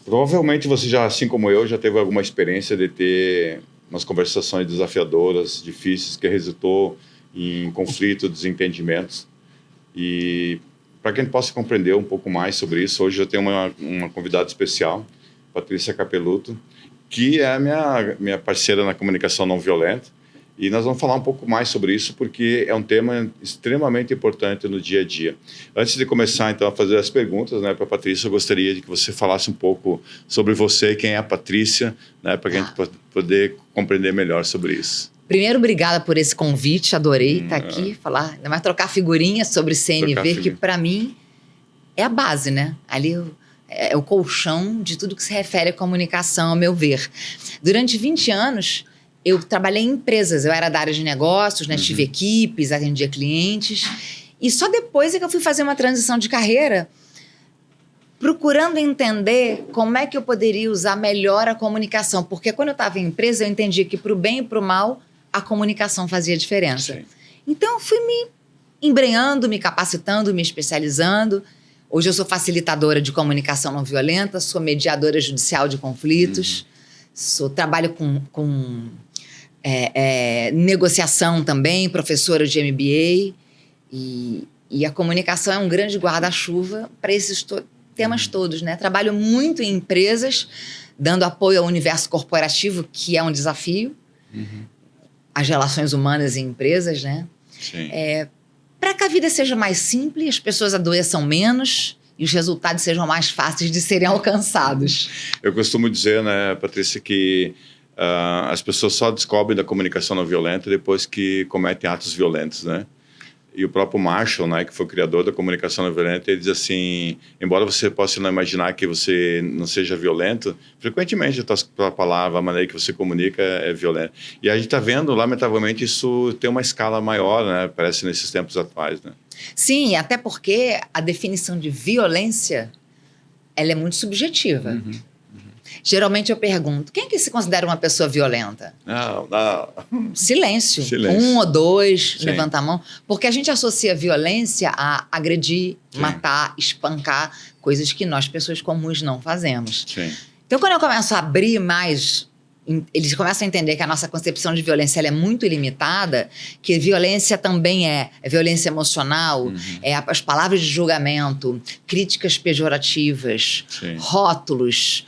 Provavelmente você já, assim como eu, já teve alguma experiência de ter umas conversações desafiadoras, difíceis, que resultou em conflitos, desentendimentos. E para que a gente possa compreender um pouco mais sobre isso, hoje eu tenho uma convidada especial, Patrícia Capeluto, que é a minha parceira na comunicação não violenta. E nós vamos falar um pouco mais sobre isso, porque é um tema extremamente importante no dia a dia. Antes de começar, então, a fazer as perguntas, né, para a Patrícia, eu gostaria de que você falasse um pouco sobre você, quem é a Patrícia, né, para que a gente poder compreender melhor sobre isso. Primeiro, obrigada por esse convite, adorei estar aqui, falar, ainda mais trocar figurinhas sobre CNV, que para mim é a base, né? Ali é o colchão de tudo que se refere à comunicação, ao meu ver. Durante 20 anos... eu trabalhei em empresas, eu era da área de negócios, né? Tive equipes, atendia clientes. E só depois é que eu fui fazer uma transição de carreira, procurando entender como é que eu poderia usar melhor a comunicação. Porque quando eu estava em empresa, eu entendia que para o bem e para o mal, a comunicação fazia diferença. Sim. Então, eu fui me embrenhando, me capacitando, me especializando. Hoje eu sou facilitadora de comunicação não violenta, sou mediadora judicial de conflitos, trabalho com negociação também, professora de MBA, e a comunicação é um grande guarda-chuva para esses temas todos, né? Trabalho muito em empresas, dando apoio ao universo corporativo, que é um desafio, as relações humanas em empresas, né? Sim. Para que a vida seja mais simples, as pessoas adoeçam menos e os resultados sejam mais fáceis de serem alcançados. Eu costumo dizer, né, Patrícia, que as pessoas só descobrem da comunicação não violenta depois que cometem atos violentos, né? E o próprio Marshall, né, que foi o criador da comunicação não violenta, ele diz assim, embora você possa não imaginar que você não seja violento, frequentemente a tua palavra, a maneira que você comunica é violenta. E a gente está vendo, lamentavelmente, isso tem uma escala maior, né, parece nesses tempos atuais, né? Sim, até porque a definição de violência, ela é muito subjetiva. Geralmente eu pergunto, quem que se considera uma pessoa violenta? Não. Silêncio. Um ou dois, levanta a mão. Porque a gente associa violência a agredir, matar, espancar, coisas que nós, pessoas comuns, não fazemos. Sim. Então, quando eu começo a abrir mais, eles começam a entender que a nossa concepção de violência ela é muito ilimitada, que violência também é violência emocional, as palavras de julgamento, críticas pejorativas, rótulos,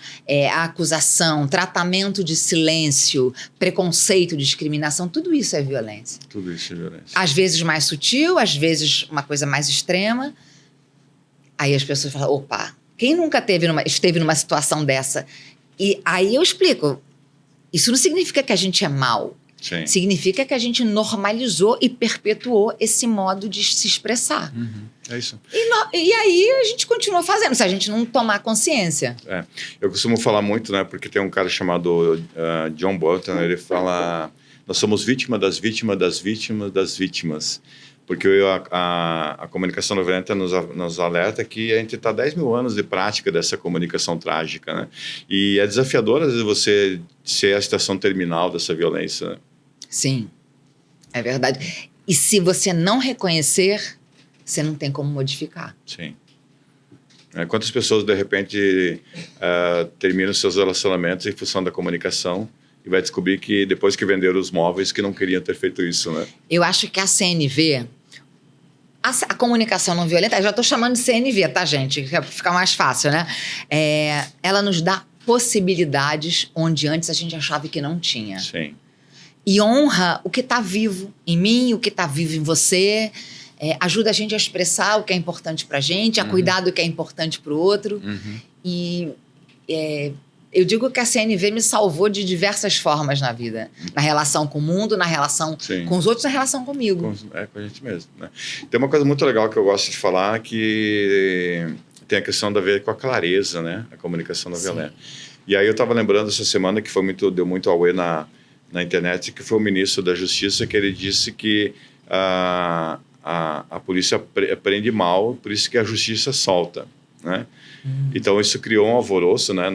a acusação, tratamento de silêncio, preconceito, discriminação, tudo isso é violência. Tudo isso é violência. Às vezes mais sutil, às vezes uma coisa mais extrema. Aí as pessoas falam, opa, quem nunca esteve numa situação dessa? E aí eu explico, isso não significa que a gente é mau. Sim. Significa que a gente normalizou e perpetuou esse modo de se expressar. É isso. E aí a gente continua fazendo, se a gente não tomar consciência. Eu costumo falar muito, né? Porque tem um cara chamado John Bolton, ele fala, nós somos vítima das vítimas das vítimas das vítimas. Porque a comunicação não violenta nos alerta que a gente está 10 mil anos de prática dessa comunicação trágica, né? E é desafiador, às vezes, você ser a situação terminal dessa violência, né? Sim, é verdade. E se você não reconhecer, você não tem como modificar. Sim. Quantas pessoas, de repente, terminam seus relacionamentos em função da comunicação e vai descobrir que, depois que venderam os móveis, que não queriam ter feito isso, né? Eu acho que a CNV... A comunicação não violenta, eu já estou chamando de CNV, tá, gente? Para ficar mais fácil, né? Ela nos dá possibilidades onde antes a gente achava que não tinha. Sim. E honra o que está vivo em mim, o que está vivo em você. Ajuda a gente a expressar o que é importante para a gente, a cuidar do que é importante para o outro. E eu digo que a CNV me salvou de diversas formas na vida. Na relação com o mundo, na relação com os outros, na relação comigo. Com a gente mesmo, né? Tem uma coisa muito legal que eu gosto de falar, que tem a questão da ver com a clareza, né? A comunicação não violenta. E aí eu estava lembrando essa semana que deu muito auê na internet, que foi o ministro da Justiça, que ele disse que a polícia prende mal, por isso que a justiça solta, né? Então isso criou um alvoroço, né,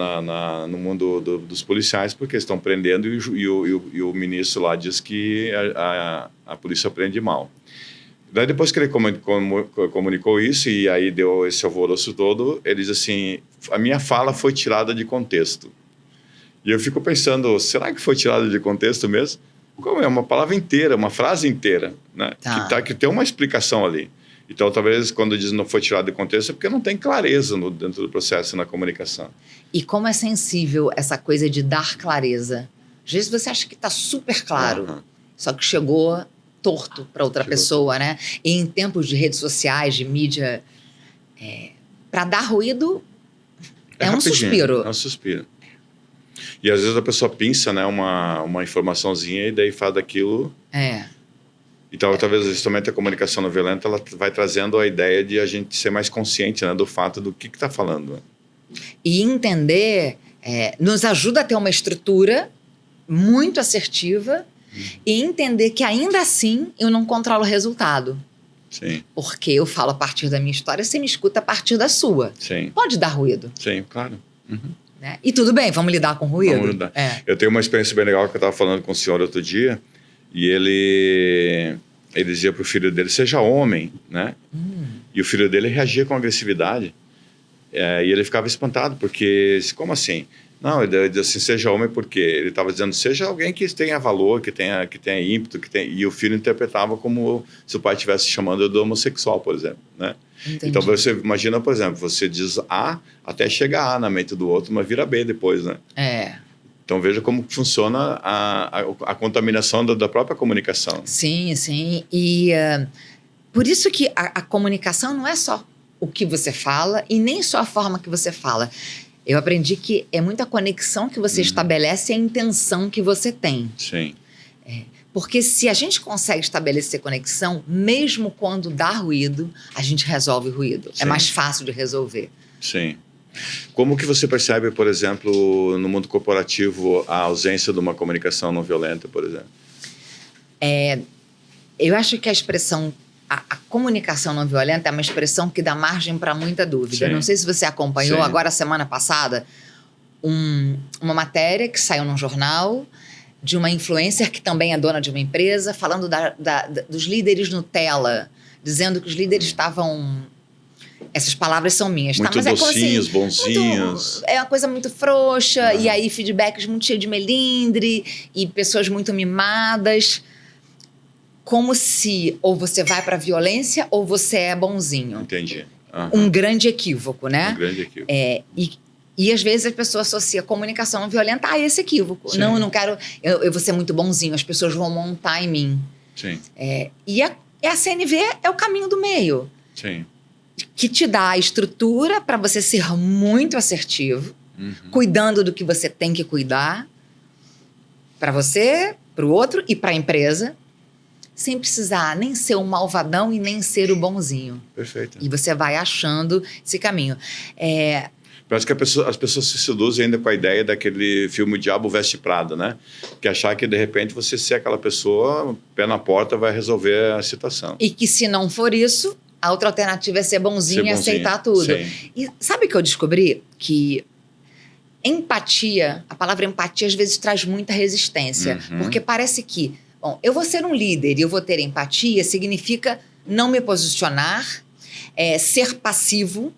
no mundo dos policiais, porque estão prendendo e o ministro lá diz que a polícia prende mal. Daí depois que ele comunicou isso e aí deu esse alvoroço todo, ele diz assim, a minha fala foi tirada de contexto. E eu fico pensando, será que foi tirada de contexto mesmo? Como é uma palavra inteira, uma frase inteira, né? Que tem uma explicação ali. Então, talvez, quando diz não foi tirado de contexto, é porque não tem clareza dentro do processo, na comunicação. E como é sensível essa coisa de dar clareza. Às vezes você acha que está super claro, só que chegou torto para outra pessoa, né? E em tempos de redes sociais, de mídia, para dar ruído, é um suspiro. É um suspiro. E às vezes a pessoa pinça, né, uma informaçãozinha e daí faz daquilo... Então, talvez justamente a comunicação não violenta ela vai trazendo a ideia de a gente ser mais consciente, né, do fato do que está falando. E entender, nos ajuda a ter uma estrutura muito assertiva e entender que ainda assim eu não controlo o resultado. Sim. Porque eu falo a partir da minha história, você me escuta a partir da sua. Sim. Pode dar ruído. Sim, claro. Né? E tudo bem, vamos lidar com ruído? Vamos lidar. Eu tenho uma experiência bem legal que eu estava falando com o senhor outro dia e ele dizia para o filho dele, seja homem, né? E o filho dele reagia com agressividade. E ele ficava espantado, porque, como assim? Não, ele dizia assim, seja homem porque ele estava dizendo, seja alguém que tenha valor, que tenha ímpeto, e o filho interpretava como se o pai estivesse chamando de homossexual, por exemplo, né? Entendi. Então você imagina, por exemplo, você diz A até chegar A na mente do outro, mas vira B depois, né? Então veja como funciona a contaminação da própria comunicação. Sim, sim. E por isso que a comunicação não é só o que você fala e nem só a forma que você fala. Eu aprendi que é muita conexão que você estabelece e a intenção que você tem. Sim. Porque se a gente consegue estabelecer conexão, mesmo quando dá ruído, a gente resolve o ruído. Sim. É mais fácil de resolver. Sim. Como que você percebe, por exemplo, no mundo corporativo, a ausência de uma comunicação não violenta, por exemplo? Eu acho que a expressão, a comunicação não violenta é uma expressão que dá margem para muita dúvida. Sim. Não sei se você acompanhou, agora, semana passada, uma matéria que saiu num jornal de uma influencer que também é dona de uma empresa, falando dos líderes Nutella, dizendo que os líderes estavam... Essas palavras são minhas, muito tá? Mas docinhos, é como assim, bonzinhos. É uma coisa muito frouxa, e aí feedbacks muito cheios de melindre, e pessoas muito mimadas. Como se ou você vai pra violência ou você é bonzinho. Entendi. Um grande equívoco, né? Um grande equívoco. E às vezes a pessoa associa comunicação não violenta a esse equívoco. Sim. Não, eu não quero... Eu vou ser muito bonzinho, as pessoas vão montar em mim. Sim. E a CNV é o caminho do meio. Sim. Que te dá a estrutura para você ser muito assertivo, cuidando do que você tem que cuidar, para você, para o outro e para a empresa, sem precisar nem ser um malvadão e nem ser o bonzinho. Perfeito. E você vai achando esse caminho. Parece que as pessoas se seduzem ainda com a ideia daquele filme Diabo Veste Prada, né? Que achar que, de repente, você ser aquela pessoa, pé na porta, vai resolver a situação. E que, se não for isso, a outra alternativa é ser bonzinho e aceitar tudo. Sim. E sabe que eu descobri? Que empatia, a palavra empatia, às vezes traz muita resistência. Porque parece que, bom, eu vou ser um líder e eu vou ter empatia, significa não me posicionar, ser passivo,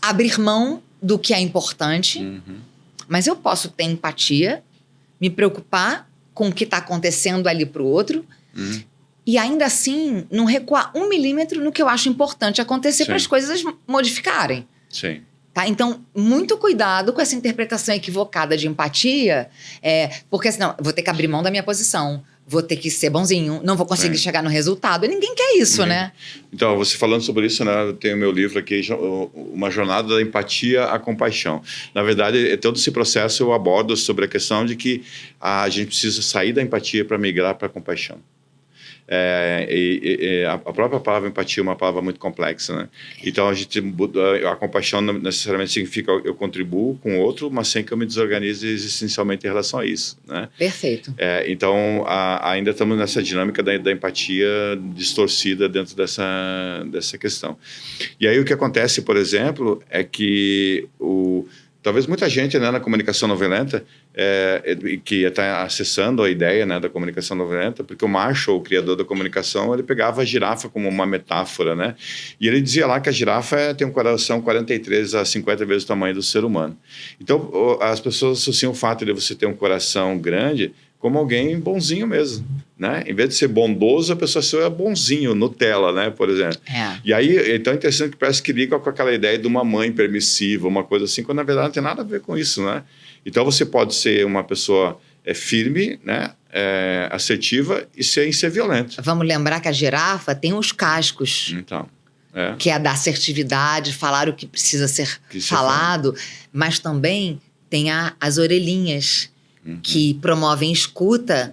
abrir mão do que é importante, mas eu posso ter empatia, me preocupar com o que está acontecendo ali para o outro e ainda assim não recuar 1 milímetro no que eu acho importante acontecer para as coisas modificarem. Sim. Tá? Então, muito cuidado com essa interpretação equivocada de empatia, porque senão eu vou ter que abrir mão da minha posição, vou ter que ser bonzinho, não vou conseguir chegar no resultado. E ninguém quer isso, né? Então, você falando sobre isso, né? Eu tenho meu livro aqui, Uma Jornada da Empatia à Compaixão. Na verdade, todo esse processo eu abordo sobre a questão de que a gente precisa sair da empatia para migrar para a compaixão. A própria palavra empatia é uma palavra muito complexa, né? Então a compaixão não necessariamente significa eu contribuo com o outro, mas sem que eu me desorganize existencialmente em relação a isso, né? Perfeito. Então ainda estamos nessa dinâmica da empatia distorcida dentro dessa questão. E aí o que acontece, por exemplo, é que talvez muita gente, né, na comunicação não violenta que está acessando a ideia, né, da comunicação não violenta, porque o Marshall, o criador da comunicação, ele pegava a girafa como uma metáfora, né? E ele dizia lá que a girafa tem um coração 43 a 50 vezes o tamanho do ser humano. Então, as pessoas associam o fato de você ter um coração grande como alguém bonzinho mesmo, né? Em vez de ser bondoso, a pessoa é bonzinho, Nutella, né? Por exemplo. E aí, então é interessante que parece que liga com aquela ideia de uma mãe permissiva, uma coisa assim, quando na verdade não tem nada a ver com isso, né? Então você pode ser uma pessoa firme, né? Assertiva e sem ser violenta. Vamos lembrar que a girafa tem os cascos. Então, que é da assertividade, falar o que precisa ser falado, mas também tem as orelhinhas, que promovem escuta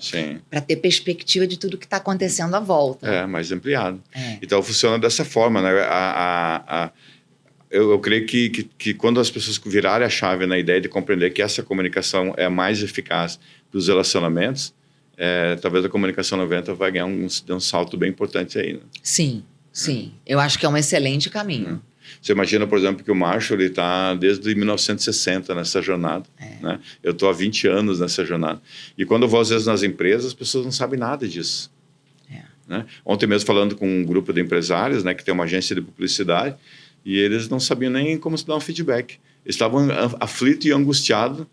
para ter perspectiva de tudo que está acontecendo à volta. Mais ampliado. Então, funciona dessa forma, né? Eu creio que quando as pessoas virarem a chave na ideia de compreender que essa comunicação é mais eficaz para os relacionamentos, talvez a comunicação 90 vai ganhar um salto bem importante aí. Né? Sim. Eu acho que é um excelente caminho. Você imagina, por exemplo, que o Marshall está desde 1960 nessa jornada. Né? Eu estou há 20 anos nessa jornada. E quando eu vou, às vezes, nas empresas, as pessoas não sabem nada disso. Né? Ontem mesmo, falando com um grupo de empresários, né, que tem uma agência de publicidade, e eles não sabiam nem como se dar um feedback. Eles estavam aflitos e angustiados,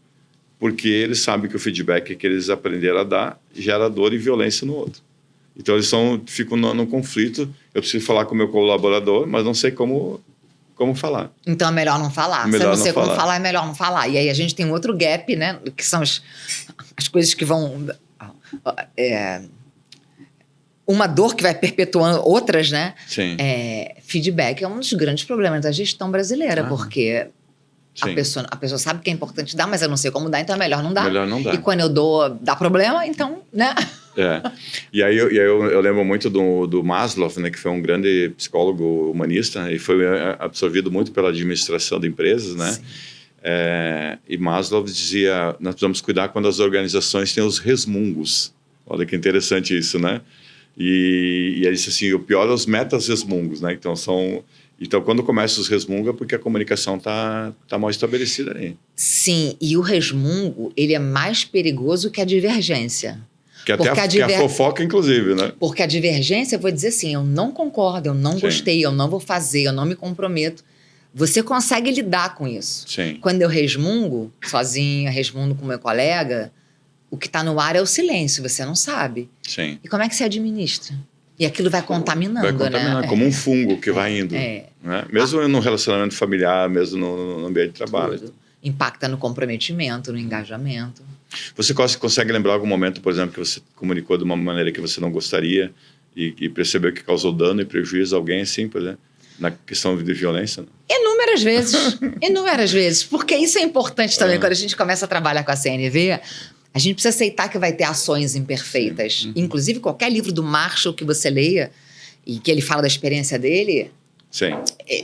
porque eles sabem que o feedback que eles aprenderam a dar gera dor e violência no outro. Então, eles ficam no conflito. Eu preciso falar com o meu colaborador, mas não sei como falar. Então é melhor não falar. Se eu não sei como falar, é melhor não falar. E aí a gente tem um outro gap, né? Que são as coisas que vão... uma dor que vai perpetuando outras, né? Sim. Feedback é um dos grandes problemas da gestão brasileira, porque a pessoa sabe que é importante dar, mas eu não sei como dar, então é melhor não dar. Melhor não dar. E quando eu dou, dá problema, então, né? E aí eu lembro muito do Maslow, né, que foi um grande psicólogo humanista e foi absorvido muito pela administração de empresas, né? E Maslow dizia, nós precisamos cuidar quando as organizações têm os resmungos. Olha que interessante isso, né? E ele disse assim, o pior é os metas-resmungos, né? Então, quando começa os resmungos é porque a comunicação tá mal estabelecida aí. Sim, e o resmungo, ele é mais perigoso que a divergência. Que até a fofoca, inclusive, né? Porque a divergência, eu vou dizer assim, eu não concordo, eu não gostei, eu não vou fazer, eu não me comprometo. Você consegue lidar com isso. Sim. Quando eu resmungo, sozinha, resmungo com meu colega, o que está no ar é o silêncio, você não sabe. Sim. E como é que você administra? E aquilo vai contaminando, né? Como um fungo que vai indo. Né? Mesmo no relacionamento familiar, mesmo no ambiente de trabalho. Tudo. Impacta no comprometimento, no engajamento. Você consegue lembrar algum momento, por exemplo, que você comunicou de uma maneira que você não gostaria e percebeu que causou dano e prejuízo a alguém, assim, por exemplo, na questão de violência? Inúmeras vezes. Porque isso é importante também, quando a gente começa a trabalhar com a CNV, a gente precisa aceitar que vai ter ações imperfeitas. Inclusive, qualquer livro do Marshall que você leia e que ele fala da experiência dele... Sim.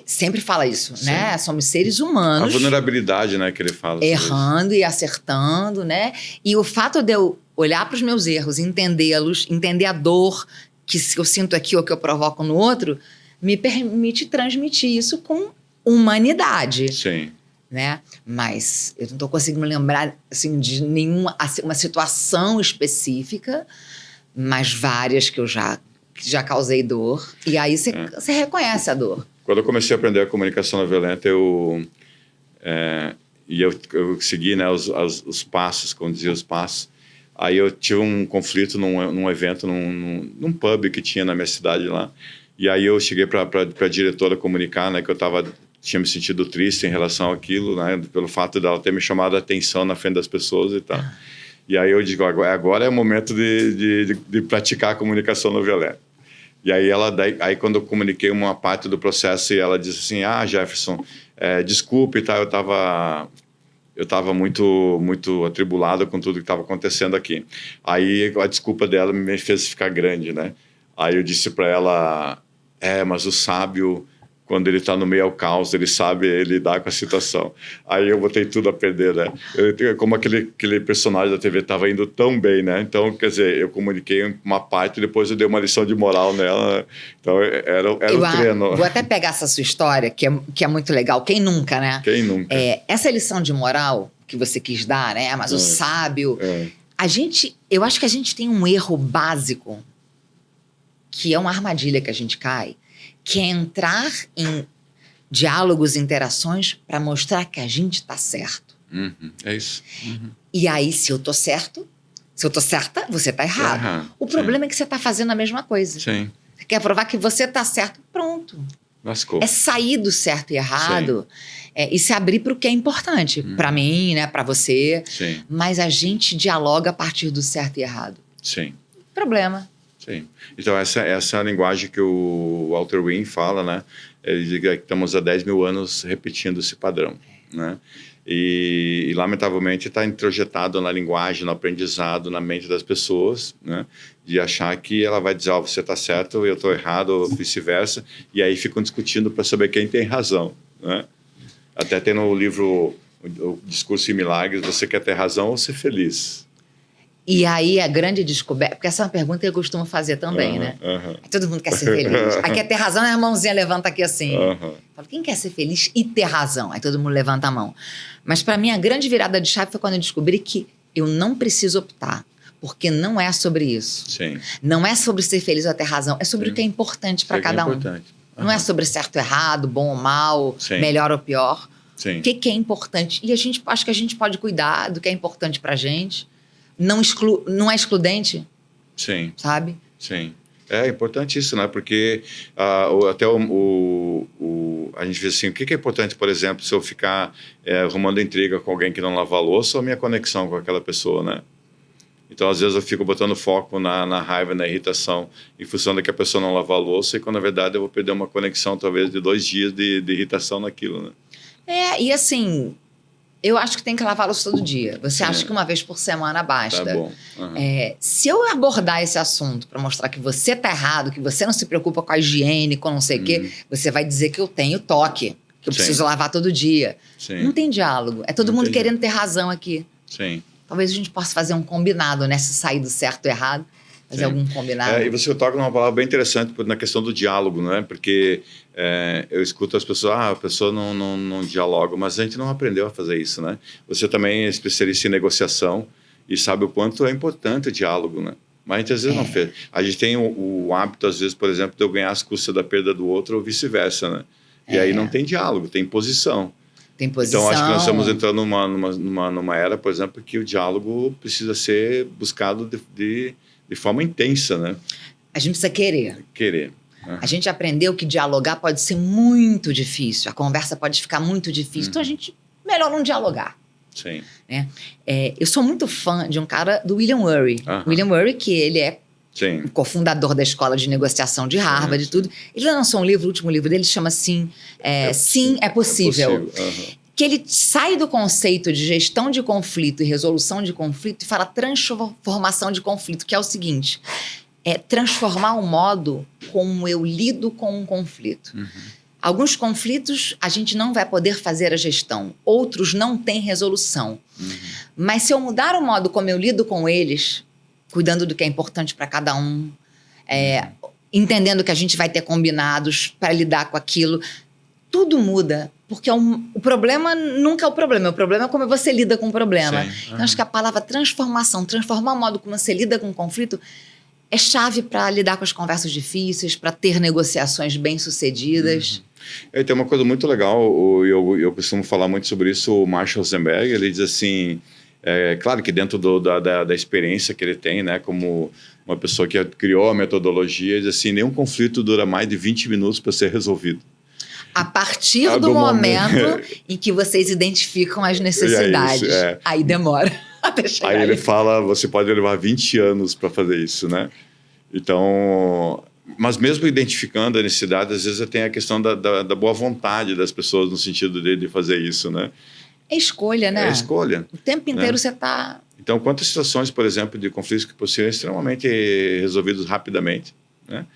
Sempre fala isso, né? Somos seres humanos. A vulnerabilidade, né, que ele fala. Errando e acertando, né? E o fato de eu olhar para os meus erros, entendê-los, entender a dor que eu sinto aqui ou que eu provoco no outro, me permite transmitir isso com humanidade. Sim. Né? Mas eu não estou conseguindo me lembrar assim, de nenhuma uma situação específica, mas várias que eu já causei dor, e aí você reconhece a dor. Quando eu comecei a aprender a comunicação não violenta, eu segui, né, os passos, como dizia os passos. Aí eu tive um conflito num evento, num pub que tinha na minha cidade lá, e aí eu cheguei para a diretora comunicar, né, que eu tinha me sentido triste em relação àquilo, né, pelo fato dela ter me chamado a atenção na frente das pessoas e tal. E aí eu digo, agora é o momento de praticar a comunicação não violenta. E aí aí quando eu comuniquei uma parte do processo, e ela disse assim, Jefferson, desculpe, tá, eu estava muito atribulado com tudo que estava acontecendo aqui. Aí a desculpa dela me fez ficar grande, né? Aí eu disse para ela, mas o sábio quando ele está no meio ao caos, ele sabe lidar com a situação. Aí eu botei tudo a perder, né? Como aquele personagem da TV estava indo tão bem, né? Então, quer dizer, eu comuniquei uma parte, depois eu dei uma lição de moral nela, né? Então, era o treino. Vou até pegar essa sua história, que é muito legal. Quem nunca, né? Quem nunca? Essa lição de moral que você quis dar, né? Mas o sábio... Eu acho que a gente tem um erro básico, que é uma armadilha que a gente cai, que é entrar em diálogos, interações para mostrar que a gente está certo. É isso. E aí, se eu tô certa, você tá errado. O problema é que você está fazendo a mesma coisa. Sim. Você quer provar que você está certo, pronto. Lascou. É sair do certo e errado e se abrir para o que é importante. Para mim, né, para você. Sim. Mas a gente dialoga a partir do certo e errado. Sim. Problema. Sim. Então, essa é a linguagem que o Walter Wynn fala, né? Ele diz que estamos há 10 mil anos repetindo esse padrão, né? E lamentavelmente, está introjetado na linguagem, no aprendizado, na mente das pessoas, né? De achar que ela vai dizer, você está certo, eu estou errado, ou vice-versa. E aí ficam discutindo para saber quem tem razão, né? Até tem no livro O Discurso e Milagres, você quer ter razão ou ser feliz? E aí a grande descoberta, porque essa é uma pergunta que eu costumo fazer também, né? Todo mundo quer ser feliz. Aí quer ter razão, a mãozinha levanta aqui assim. Falo, quem quer ser feliz e ter razão? Aí todo mundo levanta a mão. Mas para mim a grande virada de chave foi quando eu descobri que eu não preciso optar. Porque não é sobre isso. Sim. Não é sobre ser feliz ou ter razão. É sobre o que é importante para cada um. Não é sobre certo ou errado, bom ou mal, melhor ou pior. Sim. O que é importante. E acho que a gente pode cuidar do que é importante pra gente. Não é excludente. Sim. Sabe? Sim. É importante isso, né? Porque até a gente vê assim, o que é importante, por exemplo, se eu ficar arrumando intriga com alguém que não lava a louça ou a minha conexão com aquela pessoa, né? Então, às vezes, eu fico botando foco na raiva, na irritação, em função de que a pessoa não lava a louça, e quando, na verdade, eu vou perder uma conexão, talvez, de 2 dias de irritação naquilo, né? E assim, eu acho que tem que lavar a louça todo dia. Você acha que uma vez por semana basta. Tá bom. Se eu abordar esse assunto para mostrar que você tá errado, que você não se preocupa com a higiene, com não sei o quê, você vai dizer que eu tenho toque, que eu preciso lavar todo dia. Sim. Não tem diálogo. É todo mundo querendo ter razão aqui. Sim. Talvez a gente possa fazer um combinado, né? Se sair do certo e errado, fazer algum combinado. E você toca numa palavra bem interessante na questão do diálogo, né? Porque eu escuto as pessoas, a pessoa não dialoga, mas a gente não aprendeu a fazer isso, né? Você também é especialista em negociação e sabe o quanto é importante o diálogo, né? Mas a gente às vezes não fez. A gente tem o hábito, às vezes, por exemplo, de eu ganhar as custas da perda do outro ou vice-versa, né? E aí não tem diálogo, tem posição. Tem posição. Então, acho que nós estamos entrando numa era, por exemplo, que o diálogo precisa ser buscado de forma intensa, né? A gente precisa querer. Querer. A gente aprendeu que dialogar pode ser muito difícil, a conversa pode ficar muito difícil, então a gente melhor não dialogar. Sim. Né? Eu sou muito fã de um cara, do William Ury. William Ury, que ele é o cofundador da Escola de Negociação de Harvard e tudo. Ele lançou um livro, o último livro dele, chama assim, Sim, é Possível. Que ele sai do conceito de gestão de conflito e resolução de conflito e fala transformação de conflito, que é o seguinte, transformar o modo como eu lido com um conflito. Alguns conflitos a gente não vai poder fazer a gestão, outros não têm resolução. Mas se eu mudar o modo como eu lido com eles, cuidando do que é importante para cada um, entendendo que a gente vai ter combinados para lidar com aquilo, tudo muda, porque o problema nunca é o problema é como você lida com o problema. Então, acho que a palavra transformação, transformar o modo como você lida com o conflito, é chave para lidar com as conversas difíceis, para ter negociações bem-sucedidas. Tem uma coisa muito legal, eu costumo falar muito sobre isso, o Marshall Rosenberg, ele diz assim, claro que dentro da experiência que ele tem, né, como uma pessoa que criou a metodologia, ele diz assim, nenhum conflito dura mais de 20 minutos para ser resolvido. A partir do momento em que vocês identificam as necessidades. Aí demora até chegar. Aí ele fala, você pode levar 20 anos para fazer isso, né? Então, mas mesmo identificando a necessidade, às vezes tem a questão da boa vontade das pessoas no sentido de fazer isso, né? É escolha, né? É escolha. O tempo inteiro você está... Então, quantas situações, por exemplo, de conflitos que possível extremamente resolvidos rapidamente, né?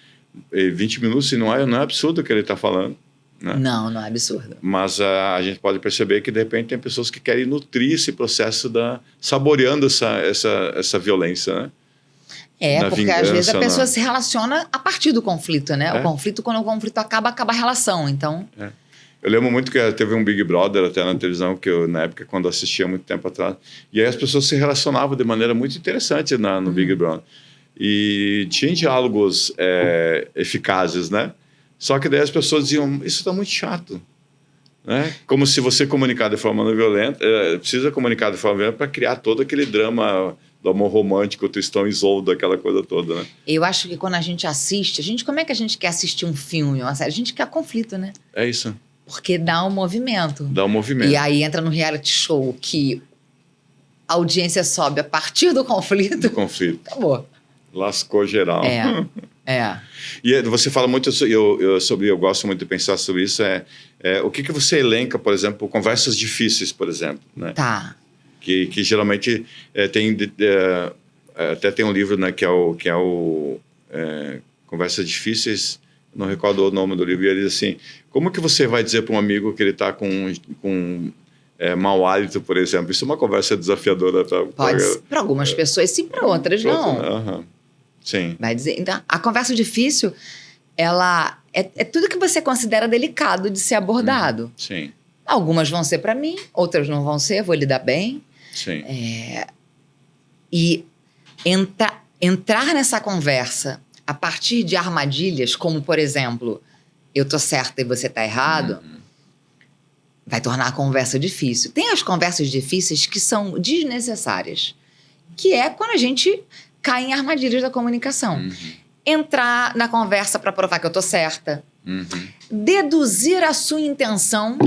20 minutos, e não é absurdo o que ele está falando, né? Não é absurdo. Mas a gente pode perceber que, de repente, tem pessoas que querem nutrir esse processo saboreando essa violência, né? Porque vingança, às vezes a pessoa se relaciona a partir do conflito, né? O conflito, quando o conflito acaba a relação, então... Eu lembro muito que teve um Big Brother até na televisão, que eu, na época, quando assistia muito tempo atrás, e aí as pessoas se relacionavam de maneira muito interessante no Big Brother. E tinha diálogos eficazes, né? Só que daí as pessoas diziam, isso está muito chato. Né? Como se você comunicar de forma não violenta, precisa comunicar de forma violenta para criar todo aquele drama do amor romântico, Tristão e Isolda, aquela coisa toda, né? Eu acho que quando a gente assiste, como é que a gente quer assistir um filme, uma série? A gente quer conflito, né? É isso. Porque dá um movimento. Dá um movimento. E aí entra no reality show que a audiência sobe a partir do conflito. Do conflito. Acabou. Lascou geral. E você fala muito, eu gosto muito de pensar sobre isso, o que você elenca, por exemplo, conversas difíceis, por exemplo, né? Tá. Que geralmente até tem um livro, né, que é o Conversas Difíceis, não recordo o nome do livro, e ele diz assim, como que você vai dizer para um amigo que ele está com mau hálito, por exemplo? Isso é uma conversa desafiadora. Para algumas pessoas sim, para outras não. Sim. Vai dizer, então, a conversa difícil, ela é tudo que você considera delicado de ser abordado. Sim. Algumas vão ser para mim, outras não vão ser, vou lidar bem. Sim. E entrar nessa conversa a partir de armadilhas, como, por exemplo, eu tô certa e você tá errado, vai tornar a conversa difícil. Tem as conversas difíceis que são desnecessárias, que é quando a gente cai em armadilhas da comunicação. Entrar na conversa para provar que eu tô certa. Deduzir a sua intenção.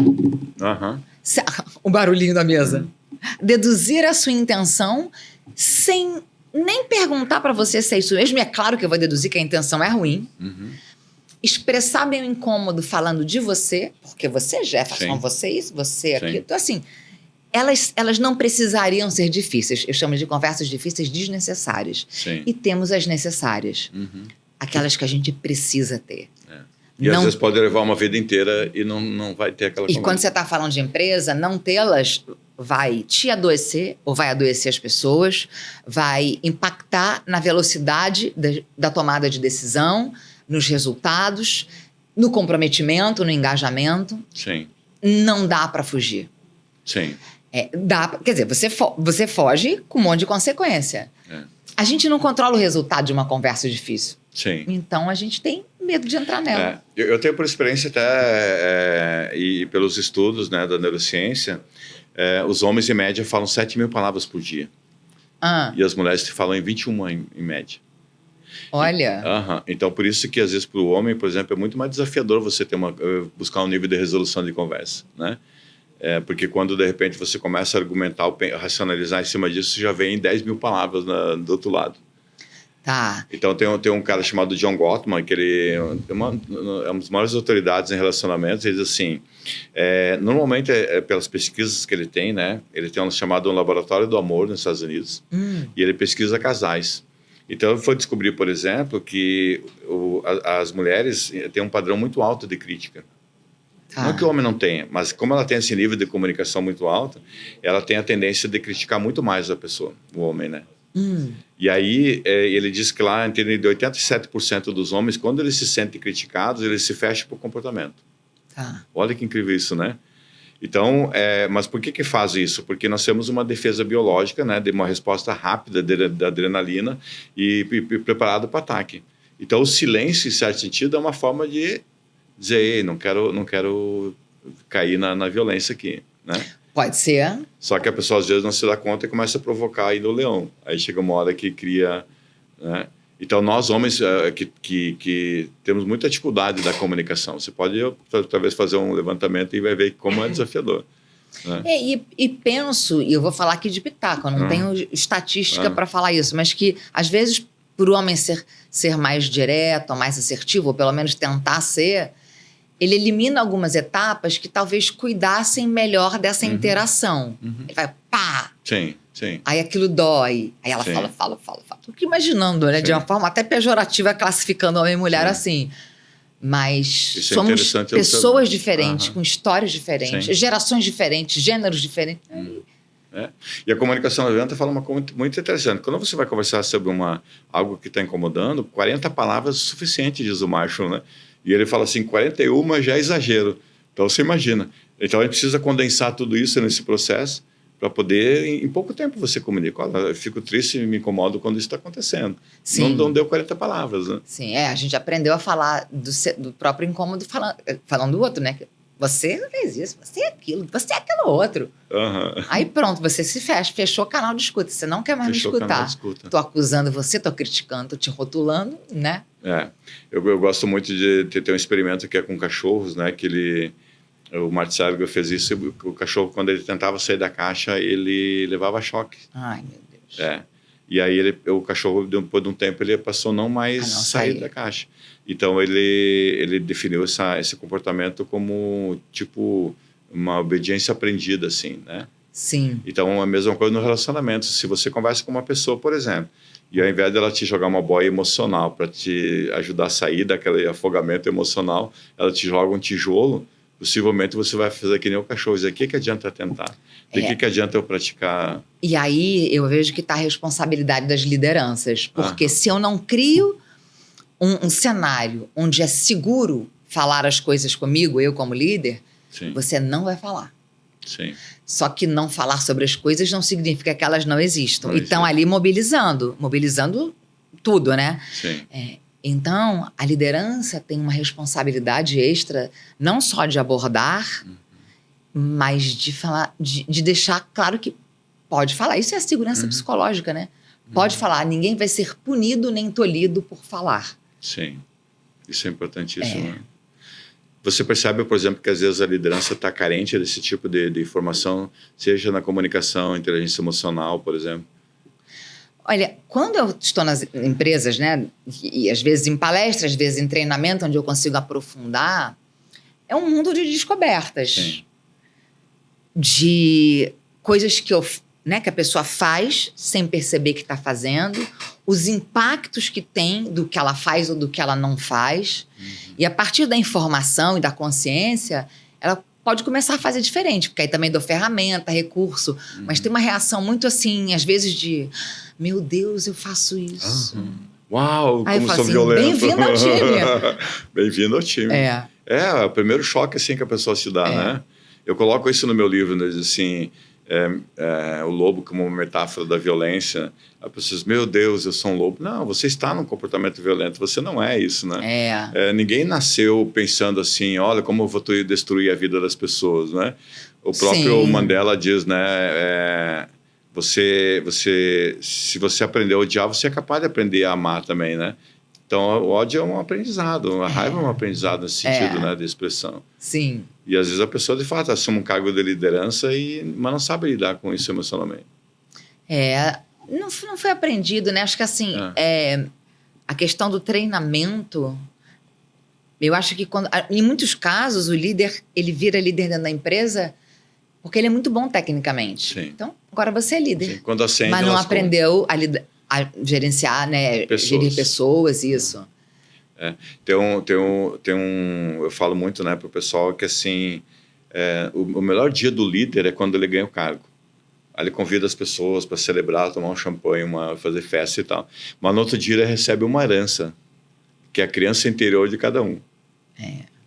O barulhinho da mesa. Deduzir a sua intenção sem nem perguntar para você se é isso mesmo. E é claro que eu vou deduzir que a intenção é ruim. Expressar meu incômodo falando de você, porque você, Jefferson, você isso, você aquilo. Então, assim, elas não precisariam ser difíceis. Eu chamo de conversas difíceis desnecessárias. E temos as necessárias. Aquelas que a gente precisa ter. E às vezes pode levar uma vida inteira e não vai ter aquela conversa. E quando você está falando de empresa, não tê-las vai te adoecer ou vai adoecer as pessoas, vai impactar na velocidade da tomada de decisão, nos resultados, no comprometimento, no engajamento. Sim. Não dá para fugir. Sim. Quer dizer, você foge com um monte de consequência. A gente não controla o resultado de uma conversa difícil. Sim. Então, a gente tem medo de entrar nela. Eu tenho por experiência até, e pelos estudos, né, da neurociência, os homens, em média, falam 7.000 palavras por dia. E as mulheres falam em 21 em média. Olha. Então, por isso que, às vezes, para o homem, por exemplo, é muito mais desafiador você buscar um nível de resolução de conversa, né? Porque quando, de repente, você começa a argumentar, racionalizar em cima disso, já vem 10.000 palavras do outro lado. Tá. Então, tem um cara chamado John Gottman, que ele é uma das maiores autoridades em relacionamentos. Ele diz assim, normalmente, pelas pesquisas que ele tem, né? Ele tem um chamado Laboratório do Amor nos Estados Unidos, e ele pesquisa casais. Então, ele foi descobrir, por exemplo, que as mulheres têm um padrão muito alto de crítica. Não que o homem não tenha, mas como ela tem esse nível de comunicação muito alto, ela tem a tendência de criticar muito mais a pessoa, o homem, né? E aí, ele diz que lá, em torno de 87% dos homens, quando eles se sentem criticados, eles se fecham por comportamento. Olha que incrível isso, né? Então, mas por que faz isso? Porque nós temos uma defesa biológica, né, de uma resposta rápida da adrenalina e preparado para o ataque. Então, o silêncio, em certo sentido, é uma forma de dizer, ei, não quero cair na violência aqui, né? Pode ser. Só que a pessoa, às vezes, não se dá conta e começa a provocar aí no leão. Aí chega uma hora que cria, né? Então, nós, homens, que temos muita dificuldade da comunicação. Você pode, talvez, fazer um levantamento e vai ver como é desafiador. Né? E penso, e eu vou falar aqui de pitaco, eu não tenho estatística para falar isso, mas que, às vezes, por o homem ser mais direto, ou mais assertivo, ou pelo menos tentar ser, ele elimina algumas etapas que talvez cuidassem melhor dessa interação. Ele vai, pá! Sim. Aí aquilo dói. Aí ela fala. Fico imaginando, né? De uma forma até pejorativa, classificando homem e mulher assim. Mas Isso somos pessoas diferentes, Aham. com histórias diferentes, Sim. gerações diferentes, gêneros diferentes. E a comunicação não adianta fala uma coisa muito interessante. Quando você vai conversar sobre algo que está incomodando, 40 palavras é suficiente, diz o Marshall, né? E ele fala assim, 41 já é exagero. Então, você imagina. Então, a gente precisa condensar tudo isso nesse processo para poder, em pouco tempo, você comunicar. Olha, eu fico triste e me incomodo quando isso está acontecendo. Sim. Não deu 40 palavras, né? Sim, a gente aprendeu a falar do próprio incômodo falando do outro, né? Você fez isso, você é aquilo, você é aquilo outro. Uhum. Aí pronto, você se fechou o canal de escuta. Você não quer mais Fechou me o canal escutar. de escuta. Tô acusando você, tô criticando, tô te rotulando, né? Eu gosto muito de ter um experimento que é com cachorros, né? O Martin Seligman fez isso. O cachorro, quando ele tentava sair da caixa, ele levava choque. Ai, meu Deus. E aí o cachorro, depois de um tempo, ele passou a não mais sair da caixa. Então ele definiu esse comportamento como tipo uma obediência aprendida, assim, né? Sim. Então a mesma coisa no relacionamento. Se você conversa com uma pessoa, por exemplo, e ao invés dela te jogar uma boia emocional para te ajudar a sair daquele afogamento emocional, ela te joga um tijolo. Possivelmente você vai fazer que nem o cachorro, dizer, o que adianta tentar? De que adianta eu praticar? E aí eu vejo que está a responsabilidade das lideranças, porque se eu não crio um cenário onde é seguro falar as coisas comigo, eu como líder, Sim. você não vai falar. Sim. Só que não falar sobre as coisas não significa que elas não existam. E estão ali mobilizando tudo, né? Sim. Então, a liderança tem uma responsabilidade extra, não só de abordar, mas de falar, de deixar claro que pode falar. Isso é a segurança psicológica, né? Pode falar, ninguém vai ser punido nem tolhido por falar. Sim, isso é importantíssimo. Né? Você percebe, por exemplo, que às vezes a liderança está carente desse tipo de informação, seja na comunicação, inteligência emocional, por exemplo? Olha, quando eu estou nas empresas, né, e às vezes em palestras, às vezes em treinamento, onde eu consigo aprofundar, é um mundo de descobertas. Sim. De coisas que a pessoa faz sem perceber que está fazendo, os impactos que tem do que ela faz ou do que ela não faz. E a partir da informação e da consciência, ela pode começar a fazer diferente, porque aí também dou ferramenta, recurso, mas tem uma reação muito assim, às vezes de, meu Deus, eu faço isso. Uau, aí como eu sou assim, violento. Bem-vindo ao time. Bem-vindo ao time. É o primeiro choque assim que a pessoa se dá, né? Eu coloco isso no meu livro, né? Assim, o lobo como uma metáfora da violência. A pessoa diz, meu Deus, eu sou um lobo. Não, você está num comportamento violento, você não é isso, né? Ninguém nasceu pensando assim, olha, como eu vou destruir a vida das pessoas, né? O próprio Mandela diz, né? Se você aprender a odiar, você é capaz de aprender a amar também, né? Então, o ódio é um aprendizado, a raiva é um aprendizado nesse sentido, né, de expressão. Sim. E às vezes a pessoa, de fato, assume um cargo de liderança, mas não sabe lidar com isso emocionalmente. Não foi aprendido, né? Acho que assim, a questão do treinamento, eu acho que em muitos casos o líder, ele vira líder dentro da empresa porque ele é muito bom tecnicamente. Sim. Então, agora você é líder. Sim. Quando acende, mas não aprendeu a gerenciar, né? Gerir pessoas, isso. Eu falo muito, né, para o pessoal que assim, o melhor dia do líder é quando ele ganha o cargo. Aí ele convida as pessoas para celebrar, tomar um champanhe, fazer festa e tal. Mas no outro dia ele recebe uma herança, que é a criança interior de cada um.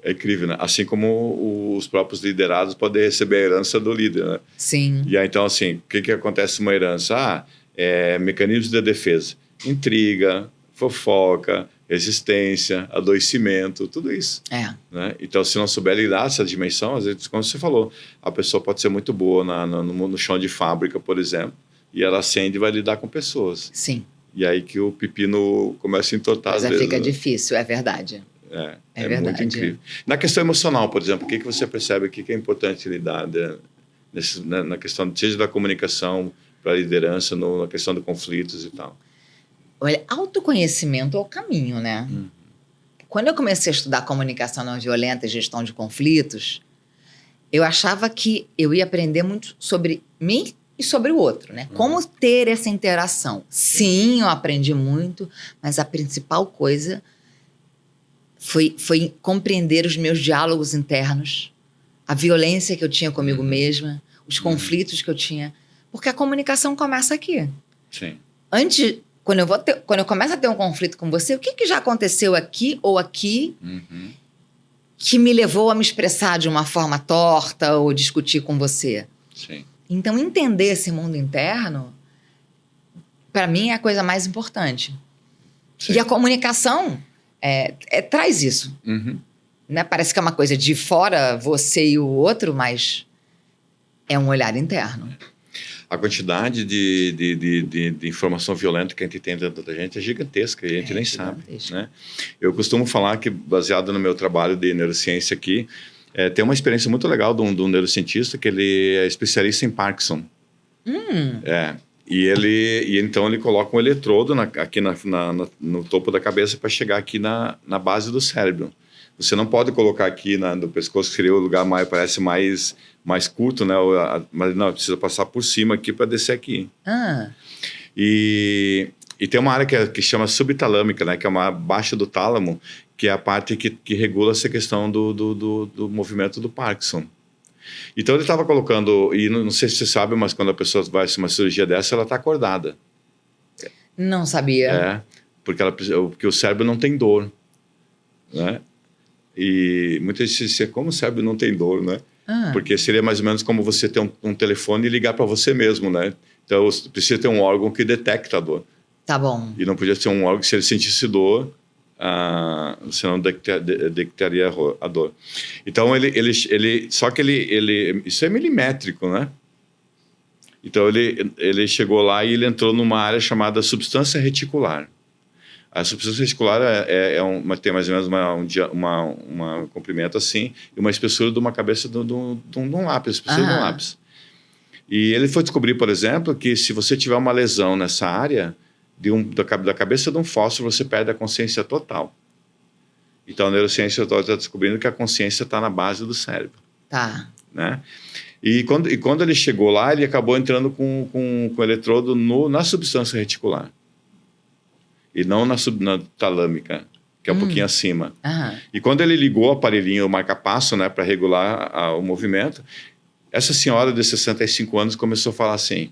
É incrível, né? Assim como os próprios liderados podem receber a herança do líder, né? Sim. E aí, então, assim, o que acontece numa herança? Mecanismos de defesa. Intriga, fofoca, resistência, adoecimento, tudo isso. Né? Então, se não souber lidar essa dimensão, às vezes, como você falou, a pessoa pode ser muito boa no chão de fábrica, por exemplo, e ela acende e vai lidar com pessoas. Sim. E aí que o pepino começa a entortar às vezes. Mas fica difícil, é verdade. É muito incrível. Na questão emocional, por exemplo, o que você percebe que é importante lidar na questão, seja da comunicação para a liderança, na questão de conflitos e tal? Olha, autoconhecimento é o caminho, né? Quando eu comecei a estudar comunicação não violenta e gestão de conflitos, eu achava que eu ia aprender muito sobre mim e sobre o outro, né? Como ter essa interação. Sim, eu aprendi muito, mas a principal coisa Foi compreender os meus diálogos internos, a violência que eu tinha comigo mesma, os conflitos que eu tinha. Porque a comunicação começa aqui. Sim. Antes, quando eu começo a ter um conflito com você, o que já aconteceu aqui ou aqui que me levou a me expressar de uma forma torta ou discutir com você? Sim. Então, entender esse mundo interno, para mim, é a coisa mais importante. Sim. E a comunicação traz isso. Né? Parece que é uma coisa de fora, você e o outro, mas é um olhar interno. A quantidade de informação violenta que a gente tem dentro da gente é gigantesca e a gente nem sabe. Né? Eu costumo falar que, baseado no meu trabalho de neurociência aqui, tem uma experiência muito legal de um neurocientista que ele é especialista em Parkinson. E então ele coloca um eletrodo aqui no topo da cabeça para chegar aqui na base do cérebro. Você não pode colocar aqui no pescoço, que seria o lugar parece mais curto, né? Mas não, precisa passar por cima aqui para descer aqui. E tem uma área que chama subtalâmica, né? Que é uma abaixo do tálamo, que é a parte que regula essa questão do movimento do Parkinson. Então ele estava colocando, e não sei se você sabe, mas quando a pessoa vai fazer uma cirurgia dessa, ela está acordada. Não sabia. Porque o cérebro não tem dor, né? E muitas vezes dizem, como o cérebro não tem dor, né? Porque seria mais ou menos como você ter um telefone e ligar para você mesmo, né? Então precisa ter um órgão que detecta a dor. Tá bom. E não podia ser um órgão que, se ele sentisse dor, você não detectaria a dor. Então só que ele isso é milimétrico, né? Então ele chegou lá e ele entrou numa área chamada substância reticular. A substância reticular tem mais ou menos um comprimento assim e uma espessura de uma cabeça de um lápis, espessura de um lápis. E ele foi descobrir, por exemplo, que se você tiver uma lesão nessa área da cabeça de um fósforo, você perde a consciência total. Então a neurociência está descobrindo que a consciência está na base do cérebro. Tá. Né? E quando ele chegou lá, ele acabou entrando com o eletrodo na substância reticular. E não na talâmica, que é um pouquinho acima. E quando ele ligou o aparelhinho, o marca-passo, né, para regular o movimento, essa senhora de 65 anos começou a falar assim,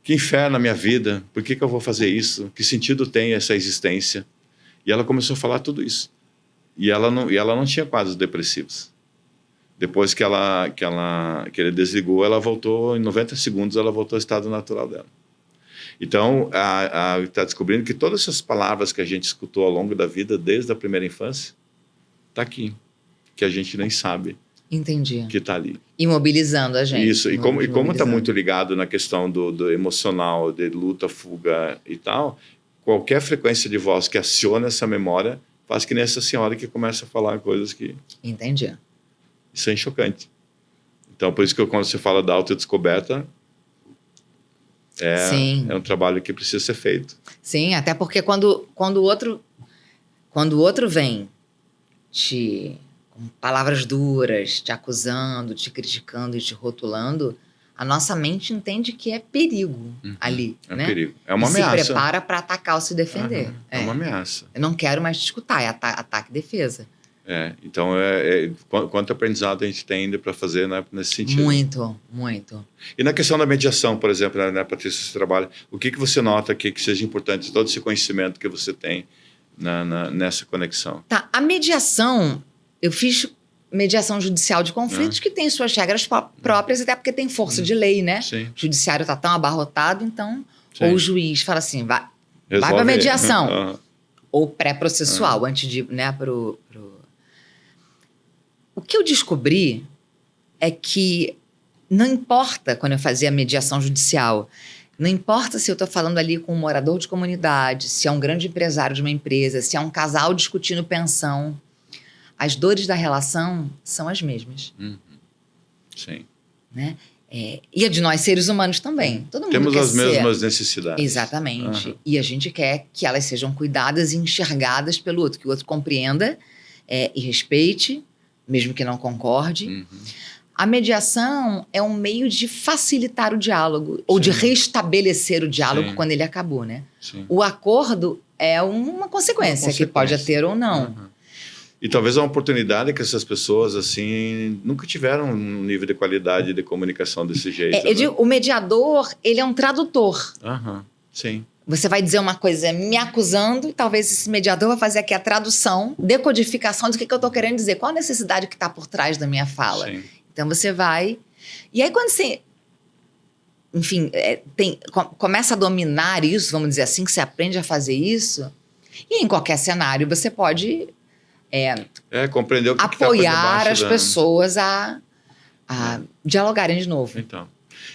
que inferno na minha vida, por que eu vou fazer isso? Que sentido tem essa existência? E ela começou a falar tudo isso. E ela não tinha quadros depressivos. Depois que ele desligou, ela voltou, em 90 segundos, ela voltou ao estado natural dela. Então, está descobrindo que todas essas palavras que a gente escutou ao longo da vida, desde a primeira infância, está aqui, que a gente nem sabe. Entendi. Que está ali. Imobilizando a gente. Isso, e como está muito ligado na questão do emocional, de luta, fuga e tal, qualquer frequência de voz que aciona essa memória faz que nem essa senhora que começa a falar coisas que... Entendi. Isso é chocante. Então, por isso que quando você fala da autodescoberta, é um trabalho que precisa ser feito. Sim, até porque quando o outro vem com palavras duras, te acusando, te criticando e te rotulando, a nossa mente entende que é perigo ali, né? É perigo. É uma ameaça. Se prepara para atacar ou se defender. É uma ameaça. Eu não quero mais te escutar, é ataque e defesa. Então, quanto aprendizado a gente tem ainda para fazer, né, nesse sentido? Muito, muito. E na questão da mediação, por exemplo, né, Patrícia, você trabalha, o que você nota aqui que seja importante, todo esse conhecimento que você tem nessa conexão? Tá, a mediação, eu fiz mediação judicial de conflitos que tem suas regras próprias, até porque tem força de lei, né? Sim. O judiciário está tão abarrotado, então, ou o juiz fala assim, vai para mediação, ou pré-processual, antes de, né, O que eu descobri é que não importa, quando eu fazia mediação judicial, não importa se eu estou falando ali com um morador de comunidade, se é um grande empresário de uma empresa, se é um casal discutindo pensão, as dores da relação são as mesmas. Sim. Né? E a de nós seres humanos também. Todo mundo temos as mesmas necessidades. Exatamente. E a gente quer que elas sejam cuidadas e enxergadas pelo outro, que o outro compreenda e respeite, mesmo que não concorde. A mediação é um meio de facilitar o diálogo, ou de restabelecer o diálogo quando ele acabou, né? O acordo é uma consequência que pode ter ou não. E talvez uma oportunidade que essas pessoas, assim, nunca tiveram um nível de qualidade de comunicação desse jeito. Eu digo, o mediador, ele é um tradutor. Sim. Você vai dizer uma coisa me acusando e talvez esse mediador vai fazer aqui a tradução, decodificação do que eu estou querendo dizer. Qual a necessidade que está por trás da minha fala? Sim. Então, você vai... E aí, quando você... Enfim, começa a dominar isso, vamos dizer assim, que você aprende a fazer isso, e em qualquer cenário você pode compreender o que apoiar as pessoas a dialogarem de novo. Então,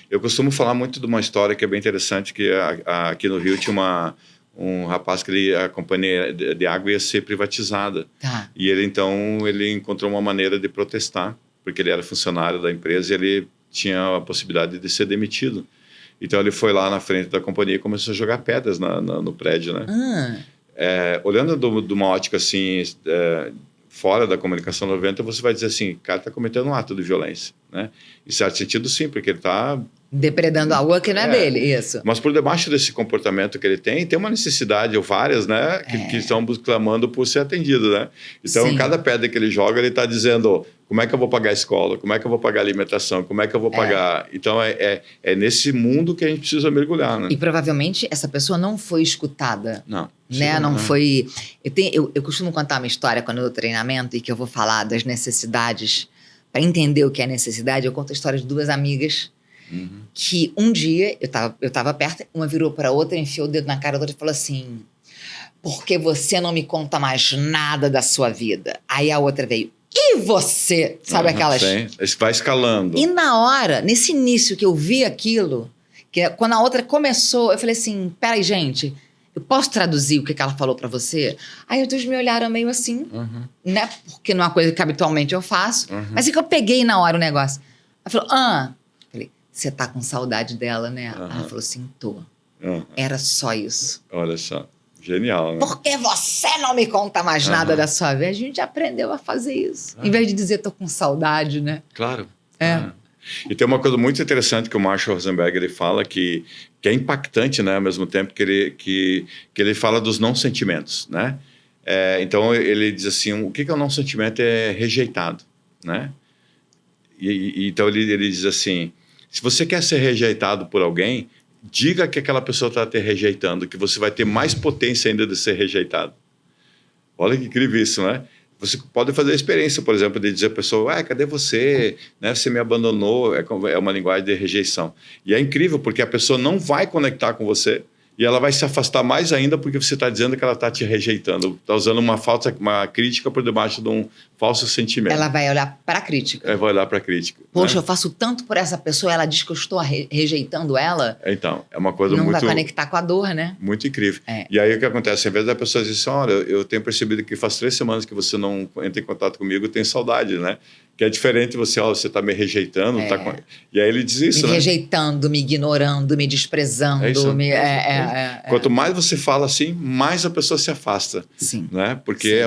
eu costumo falar muito de uma história que é bem interessante, que aqui no Rio tinha um rapaz que a companhia de água ia ser privatizada. Tá. E ele encontrou uma maneira de protestar, porque ele era funcionário da empresa e ele tinha a possibilidade de ser demitido. Então ele foi lá na frente da companhia e começou a jogar pedras no prédio, né? Olhando de uma ótica assim, fora da comunicação 90, você vai dizer assim, o cara está cometendo um ato de violência, né? Em certo sentido, sim, porque ele está... depredando algo que não é dele, isso. Mas por debaixo desse comportamento que ele tem uma necessidade, ou várias, né? Que estão clamando por ser atendido, né? Então, cada pedra que ele joga, ele está dizendo... Como é que eu vou pagar a escola? Como é que eu vou pagar a alimentação? Como é que eu vou pagar... Então, é nesse mundo que a gente precisa mergulhar, né? E provavelmente essa pessoa não foi escutada. Não. Né? Não foi... Eu costumo contar uma história quando eu dou treinamento e que eu vou falar das necessidades. Para entender o que é necessidade, eu conto a história de duas amigas que um dia, eu tava perto, uma virou para outra, enfiou o dedo na cara da outra e falou assim... Porque você não me conta mais nada da sua vida. Aí a outra veio... E você? Sabe aquelas... Sim. Vai escalando. E na hora, nesse início que eu vi aquilo, quando a outra começou, eu falei assim, peraí, gente, eu posso traduzir o que ela falou pra você? Aí os dois me olharam meio assim, né? Porque não é uma coisa que habitualmente eu faço. Mas é que eu peguei na hora o negócio. Ela falou, falei, você tá com saudade dela, né? Ela falou assim, tô. Era só isso. Olha só. Genial, né? Porque você não me conta mais nada da sua vida. A gente aprendeu a fazer isso. Em vez de dizer, tô com saudade, né? Claro. E tem uma coisa muito interessante que o Marshall Rosenberg ele fala que é impactante, né? Ao mesmo tempo que ele fala dos não sentimentos, né? Então, ele diz assim, o que é o não sentimento? É rejeitado, né? Então, ele diz assim, se você quer ser rejeitado por alguém... Diga que aquela pessoa está te rejeitando, que você vai ter mais potência ainda de ser rejeitado. Olha que incrível isso, né? Você pode fazer a experiência, por exemplo, de dizer à pessoa, cadê você? Né? Você me abandonou. É uma linguagem de rejeição. E é incrível, porque a pessoa não vai conectar com você e ela vai se afastar mais ainda porque você está dizendo que ela está te rejeitando. Está usando uma crítica por debaixo de um falso sentimento. Ela vai olhar para a crítica. Vai olhar para a crítica. Poxa, né? Eu faço tanto por essa pessoa, ela diz que eu estou rejeitando ela. Então, é uma coisa não muito... Não vai conectar com a dor, né? Muito incrível. E aí o que acontece? Às vezes a pessoa diz assim, olha, eu tenho percebido que faz 3 semanas que você não entra em contato comigo, eu tenho saudade, né? Que é diferente você está me rejeitando. E aí ele diz isso, me rejeitando, me ignorando, me desprezando. Quanto mais você fala assim, mais a pessoa se afasta. Sim. Né? Porque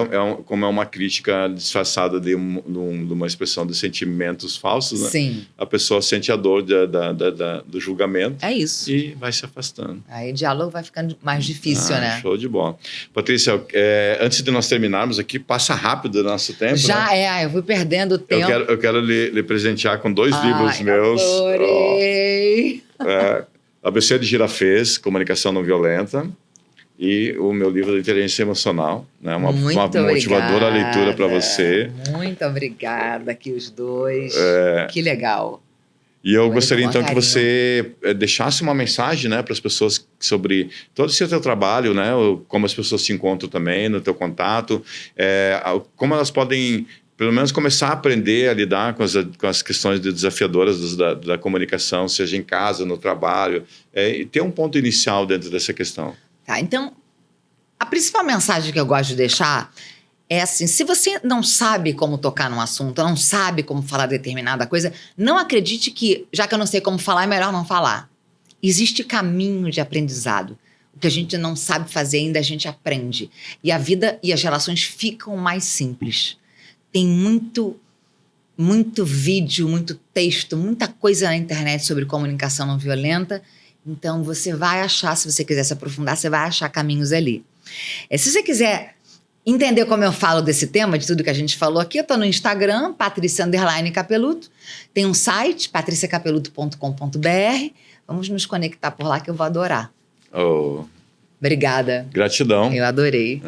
como é uma crítica disfarçada de uma expressão de sentimentos falsos, né? Sim. A pessoa sente a dor do julgamento. É isso. E vai se afastando. Aí o diálogo vai ficando mais difícil, né? Show de bola. Patrícia, antes de nós terminarmos aqui, passa rápido o nosso tempo. Já né? Eu fui perdendo o tempo. Eu quero lhe presentear com 2 livros meus. Adorei! ABC de Girafez, Comunicação Não Violenta, e o meu livro de Inteligência Emocional, né? Uma motivadora leitura para você. Muito obrigada, aqui os dois. Que legal. E eu gostaria então que você deixasse uma mensagem, né, para as pessoas sobre todo esse teu trabalho, né, como as pessoas se encontram também no teu contato, como elas podem pelo menos começar a aprender a lidar com as questões desafiadoras da comunicação, seja em casa, no trabalho, e ter um ponto inicial dentro dessa questão. Tá, então, a principal mensagem que eu gosto de deixar é assim, se você não sabe como tocar num assunto, não sabe como falar determinada coisa, não acredite que, já que eu não sei como falar, é melhor não falar. Existe caminho de aprendizado. O que a gente não sabe fazer ainda, a gente aprende. E a vida e as relações ficam mais simples. Tem muito vídeo, muito texto, muita coisa na internet sobre comunicação não violenta. Então, você vai achar, se você quiser se aprofundar, você vai achar caminhos ali. Se você quiser entender como eu falo desse tema, de tudo que a gente falou aqui, eu estou no Instagram, Patrícia_Capeluto. Tem um site, patriciacapeluto.com.br. Vamos nos conectar por lá que eu vou adorar. Oh. Obrigada. Gratidão. Eu adorei.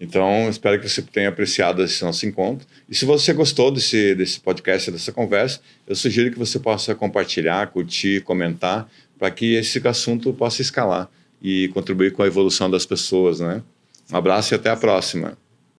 Então, espero que você tenha apreciado esse nosso encontro. E se você gostou desse podcast, dessa conversa, eu sugiro que você possa compartilhar, curtir, comentar, para que esse assunto possa escalar e contribuir com a evolução das pessoas, né? Um abraço e até a próxima.